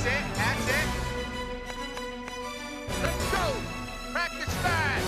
That's it. That's it. Let's go. Practice fast.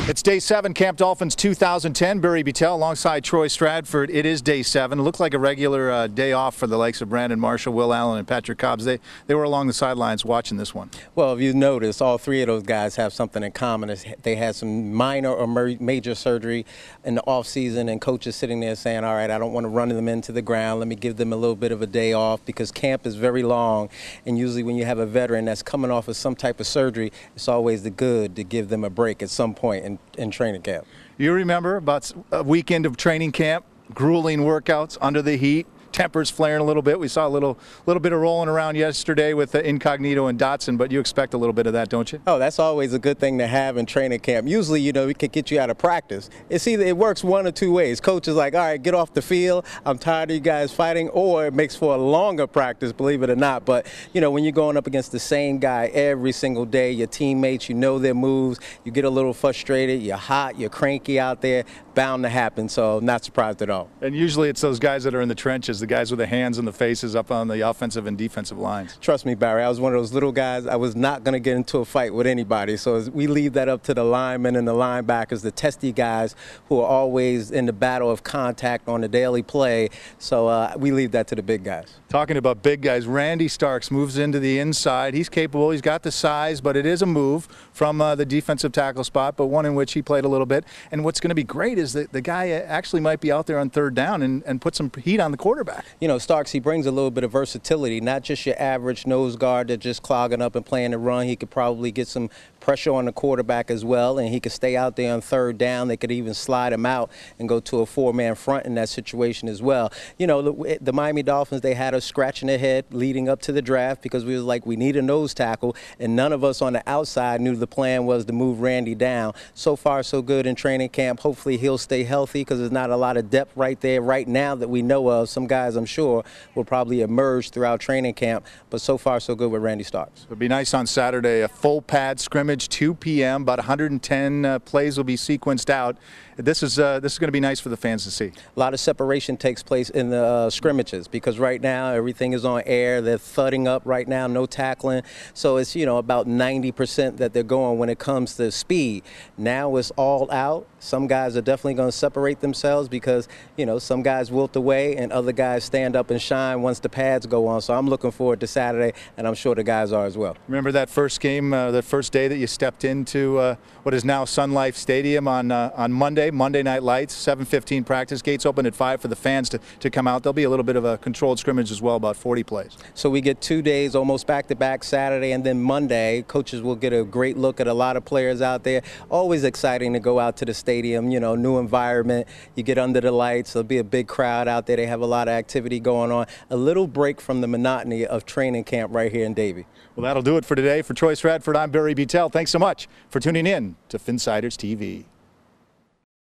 It's day 7, Camp Dolphins 2010. Barry Beutel alongside Troy Stradford. It is day 7. It looked like a regular day off for the likes of Brandon Marshall, Will Allen, and Patrick Cobbs. They were along the sidelines watching this one. Well, if you notice, all three of those guys have something in common. They had some minor or major surgery in the offseason, and coaches sitting there saying, all right, I don't want to run them into the ground. Let me give them a little bit of a day off, because camp is very long, and usually when you have a veteran that's coming off of some type of surgery, it's always good to give them a break at some point in training camp. You remember about a weekend of training camp, grueling workouts under the heat, tempers flaring a little bit. We saw a little bit of rolling around yesterday with Incognito and Dotson, but you expect a little bit of that, don't you? Oh, that's always a good thing to have in training camp. Usually, you know, we could get you out of practice. It works one or two ways. Coach is like, all right, get off the field. I'm tired of you guys fighting. Or it makes for a longer practice, believe it or not. But, you know, when you're going up against the same guy every single day, your teammates, you know their moves, you get a little frustrated, you're hot, you're cranky out there, bound to happen. So not surprised at all. And usually it's those guys that are in the trenches, the guys with the hands and the faces up on the offensive and defensive lines. Trust me, Barry, I was one of those little guys. I was not going to get into a fight with anybody. So we leave that up to the linemen and the linebackers, the testy guys who are always in the battle of contact on the daily play. So we leave that to the big guys. Talking about big guys, Randy Starks moves into the inside. He's capable. He's got the size, but it is a move from the defensive tackle spot, but one in which he played a little bit. And what's going to be great is that the guy actually might be out there on third down and put some heat on the quarterback. You know, Starks, he brings a little bit of versatility, not just your average nose guard that's just clogging up and playing the run. He could probably get some pressure on the quarterback as well, and he could stay out there on third down. They could even slide him out and go to a four-man front in that situation as well. You know, the Miami Dolphins, they had us scratching their head leading up to the draft because we was like, we need a nose tackle, and none of us on the outside knew the plan was to move Randy down. So far, so good in training camp. Hopefully he'll stay healthy, because there's not a lot of depth right there right now that we know of. Some guys, I'm sure, will probably emerge throughout training camp, but so far, so good with Randy Starks. It'll be nice on Saturday, a full pad scrimmage, 2 p.m., about 110 plays will be sequenced out. This is going to be nice for the fans to see. A lot of separation takes place in the scrimmages, because right now everything is on air. They're thudding up right now, no tackling. So it's, you know, about 90% that they're going when it comes to speed. Now it's all out. Some guys are definitely going to separate themselves because, you know, some guys wilt away and other guys stand up and shine once the pads go on. So I'm looking forward to Saturday, and I'm sure the guys are as well. Remember that first game, the first day that you stepped into what is now Sun Life Stadium on Monday Night Lights, 7:15 practice. Gates open at 5 for the fans to come out. There'll be a little bit of a controlled scrimmage as well, about 40 plays. So we get 2 days almost back-to-back, Saturday and then Monday. Coaches will get a great look at a lot of players out there. Always exciting to go out to the stadium, you know, new environment. You get under the lights. There'll be a big crowd out there. They have a lot of activity going on. A little break from the monotony of training camp right here in Davie. Well, that'll do it for today. For Troy Stradford, I'm Barry Beutel. Thanks so much for tuning in to FinsidersTV.